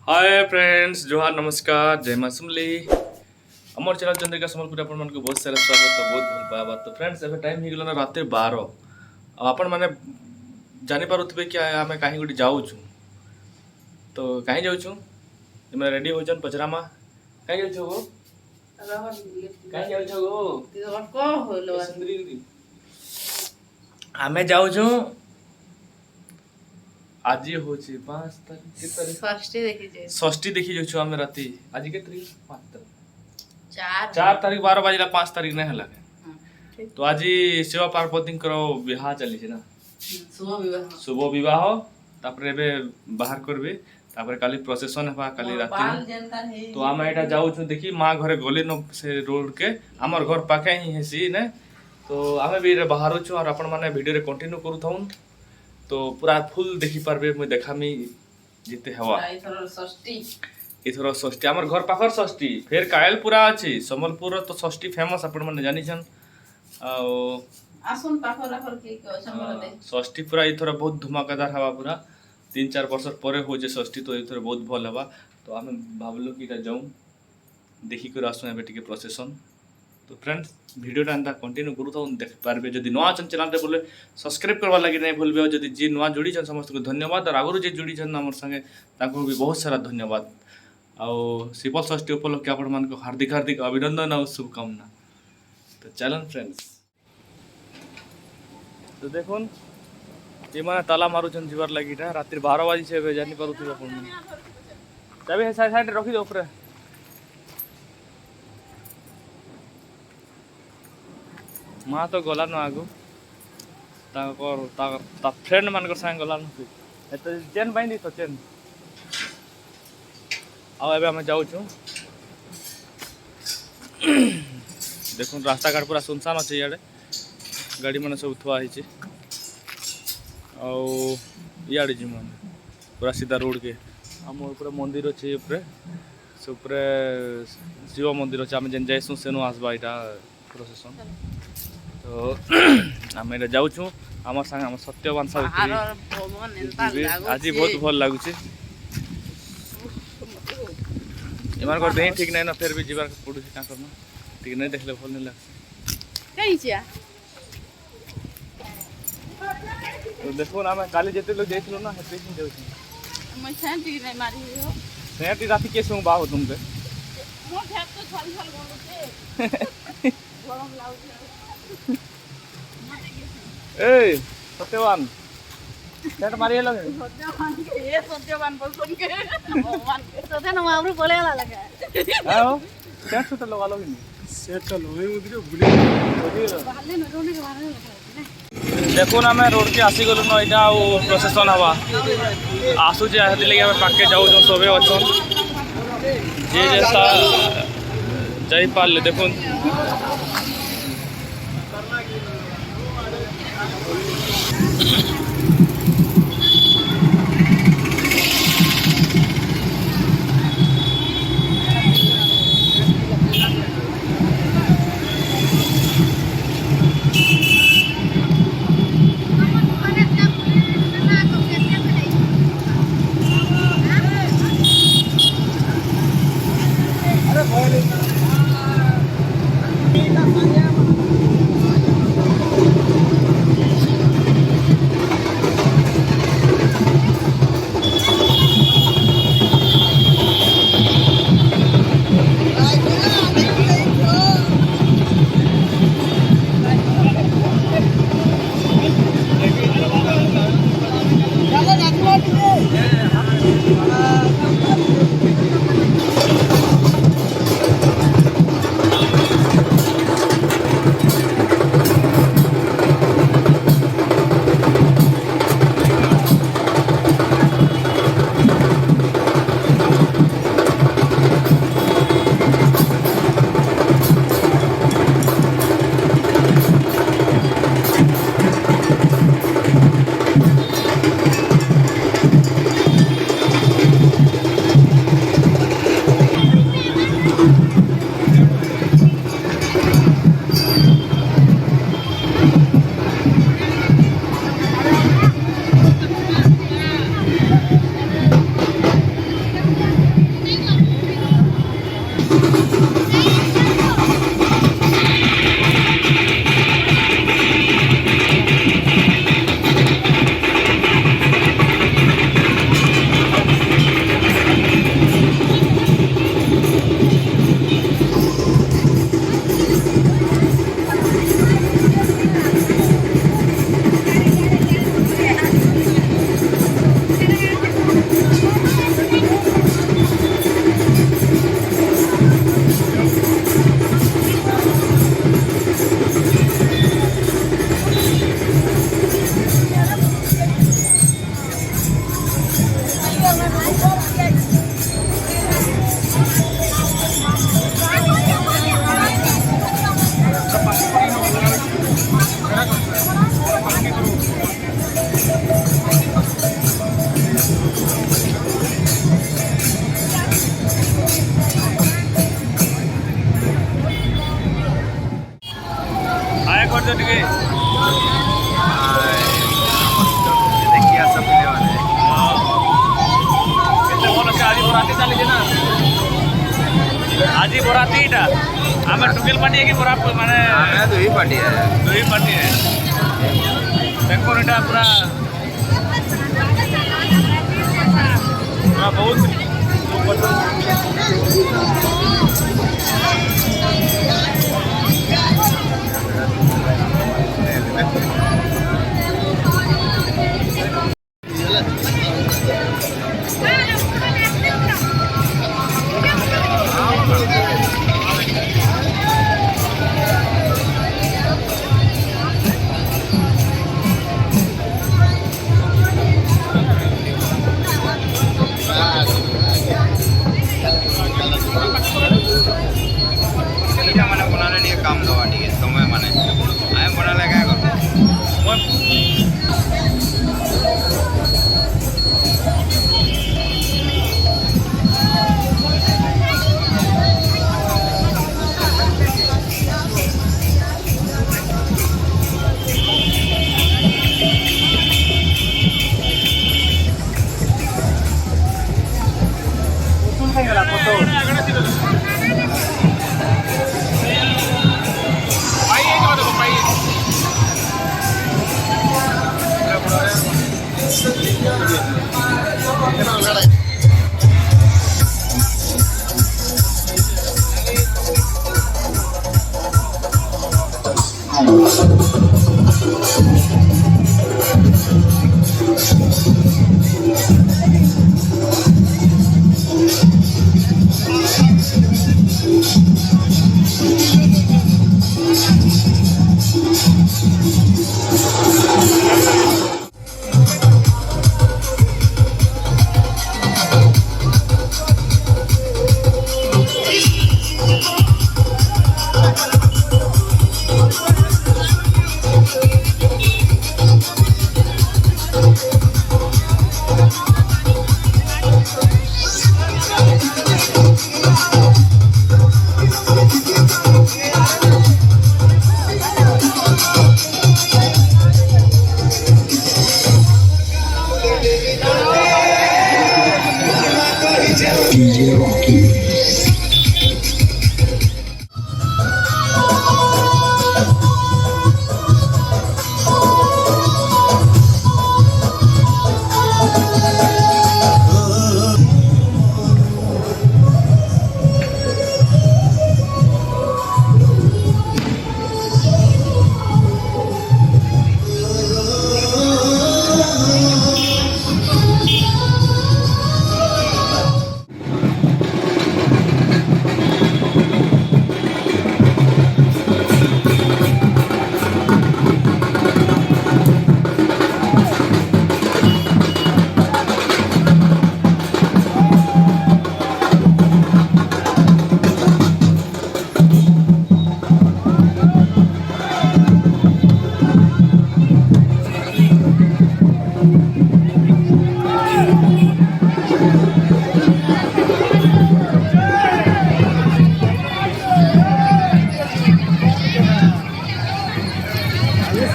Hi friends जोहार नमस्कार जय मां समलेई अमर चैनल चंद्रिका संबलपुर आपण मानक बहुत सारा स्वागत बहुत भल पावा। तो फ्रेंड्स एबे टाइम हिगला ना रात 12 अब आपण माने जानि पारुथबे कि आमे काहे गुडी जाउ छु। तो काहे जाउ छु तुम रेडी हो जन पचरामा काहे जाउ छु गो काहे जाउ छु गो को होलो सुंदरी आमे जाउ छु। आज होची 5 तारीख के तारीख षष्ठी देखि जाउ छु आमे राती आज के तारीख 5 तारीख 4 तारीख 12 बजे 5 तारीख नहीं है। तो आज शिव पार्वती विवाह चली ना शुभ विवाह तापर एबे बाहर करबे तापर काली प्रोसेशन है काली राती। तो आम एटा जाउ छु देखी माँ घरे गली न से रोड के हमर घर पाखे ही हेसी ने। तो आमे भी बाहर छु और अपन माने वीडियो रे कंटिन्यू करू थाउन। तो पूरा फुल देखि पारबे मुई देखामी जिते हवा इथर षष्ठी हमर घर पाखर षष्ठी फिर कायल पूरा अछि संबलपुर तो षष्ठी फेमस अपन माने जानि छन आसन पाखर आखर के संबल षष्ठी पूरा इथर बहुत धमाकेदार हवा पूरा 3-4 वर्ष परे हो जे षष्ठी तो इथर बहुत भल हवा। तो आमे भाबलो कि जाऊ देखि कर आसु एबे टिके प्रोसेशन। तो फ्रेंड्स वीडियो टा कंटिन्यू करू तो देख पारबे जदि नवा चैनल चैनल बोले सब्सक्राइब करबा लागि नै भूलबे। जदि जे नवा जुड़ी छन समस्त को धन्यवाद और आगरो जे जुड़ी छन हमर संगे ताको भी बहुत सारा धन्यवाद। आउ शीतल षष्ठी उपलक्षे आपण मान को हार्दिक हार्दिक अभिनंदन और शुभकामना। तो चलन फ्रेंड्स तो देखुन ये माने ताला मारू छन जीवार लागि रात्रि 12 बजे से जानि पारुथि अपन तबे साइड साइड रखि दो ऊपर माँ तो गला न आगु ता फ्रेंड मान संग गला न तो चेन बांधी तो चेन आ एबे हमें जाऊ छु। देखुन रास्ता घाट पूरा सुनसान अच्छे इे गाड़ी मैंने सब थुआ इे जी पूरा सीधा रोड के आम पूरा मंदिर अच्छे से शिव मंदिर अच्छे आम जेन जाइसु सेनु आसबा यहाँ प्रोसेसन। तो आम ये जाऊ आम संग आम सत्यवान सावित्री आज बहुत भल लगुच इमान कर देही ठीक नहीं ना फिर भी जीवार पड़ू क्या करना ठीक नहीं देखले भल नहीं लगे। तो देखो ना मैं काली जेते लोग देख लो ना हेते ही जाऊ मैं सेंटी नहीं मारी हो सेंटी राती के संग बाहो तुम पे मोर भेट तो छल छल बोलते गरम लाउ ए सत्यवान सेंट मारी लगे सत्यवान के ये सत्यवान बोल सुन के भगवान के तो ना मारू बोले वाला लगा आओ सेंट तो लगा लो सेंट तो लोई उधर बुले बाले न रोने के बारे में देखो ना मैं रोड के आसी गलु न इटा प्रोसेसन हवा आसु जे हेति लगे हम पाके जाऊ जो सबे अछन जे जैसा जाई पाले देखुन बराती चली ना आज बराती इटा आम टुकेल पार्टी कि बरा माने दुई पार्टी है देखो इटा पूरा बहुत काम दवा ठीक है समय माने आए बना लगा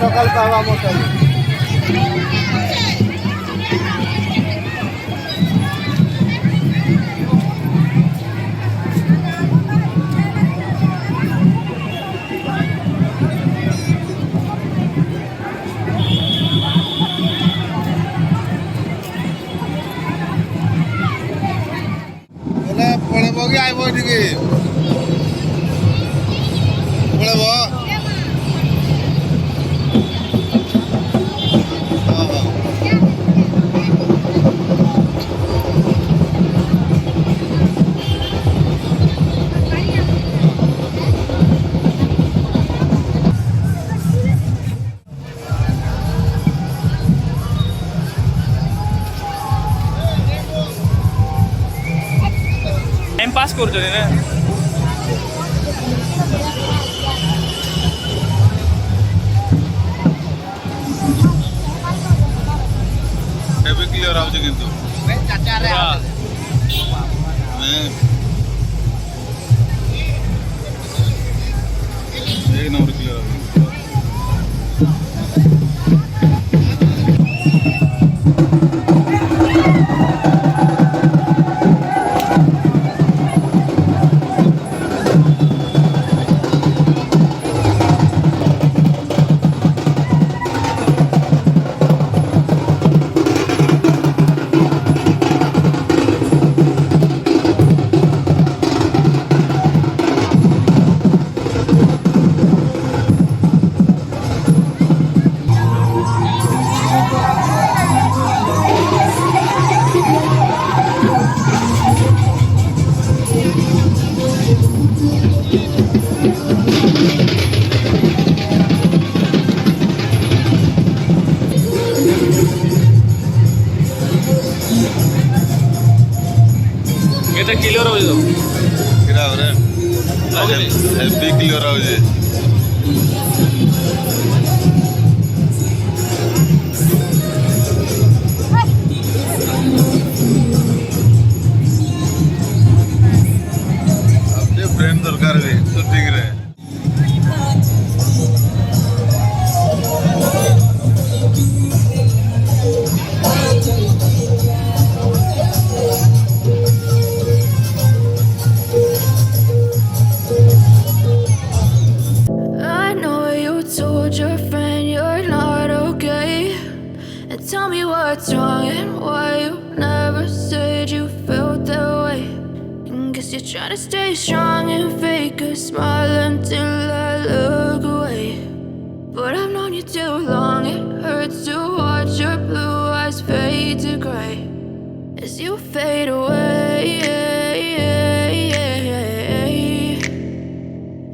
সকাল পাওয়া মতো ପଳେଇବ କି ଆଇବ ଏଠିକି ପଳେଇବ टाइम पास କରୁଛନ୍ତି ନା ଏବେ କ୍ଲିୟର ଆଉଛି କିନ୍ତୁ ଚାଚାରେ ଏକ ନମ୍ବର କ୍ଲିୟର ଆଉଛି କେତେ କିଲୋ ରହୁଛି ତ କିରା ରେ ହେଭି କ୍ଲିୟର ଆଉଛି ବ୍ରେନ୍ ଦରକାର ବି ସୁଟିଂରେ I know you told your friend you're not okay. And tell me what's wrong and why you never said you felt that way. And guess you're trying to stay strong and fake a smile until I look away. But I've known you too long, it hurts to watch your blue eyes fade to gray as you fade away.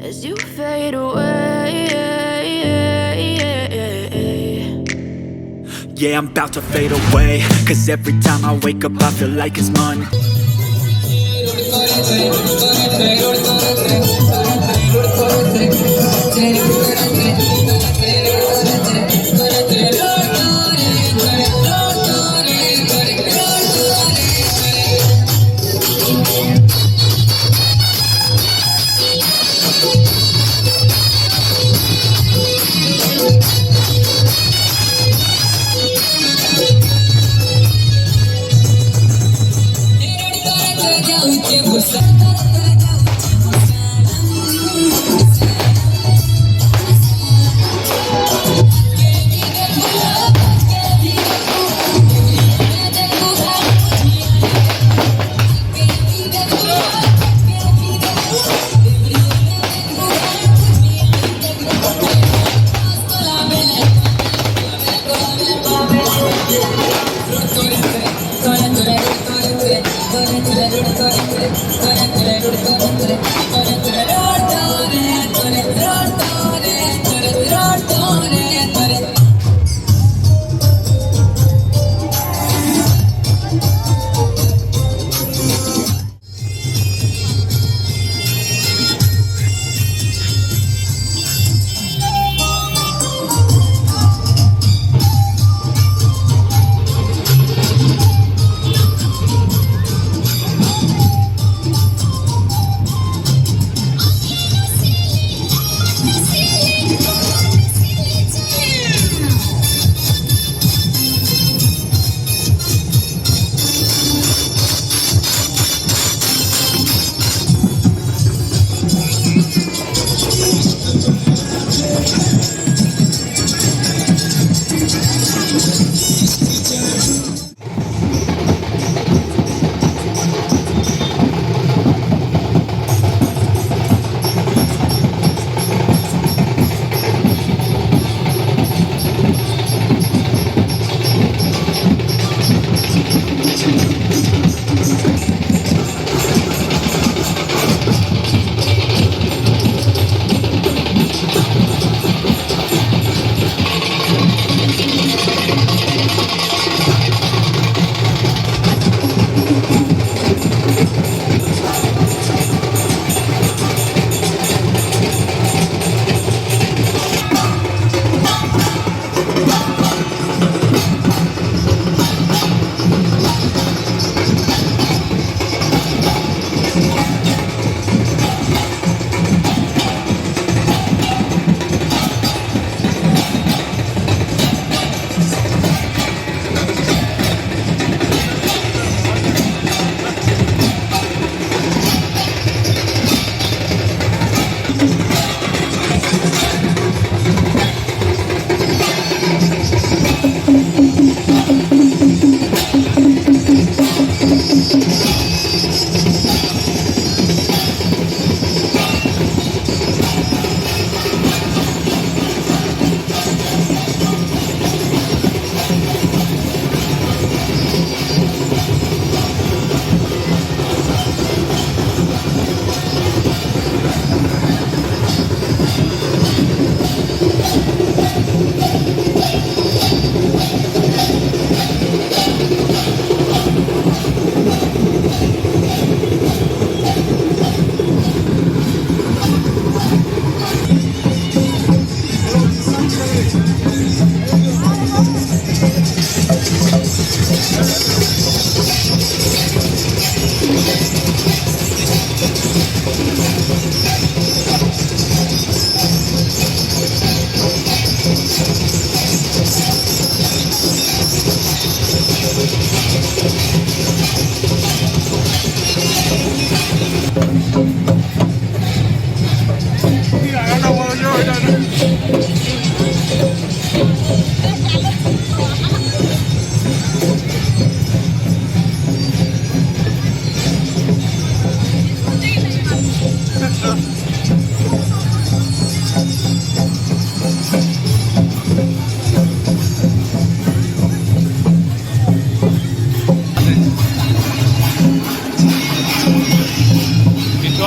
As you fade away. Yeah, I'm about to fade away. Cause every time I wake up I feel like it's Monday.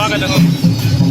के देखो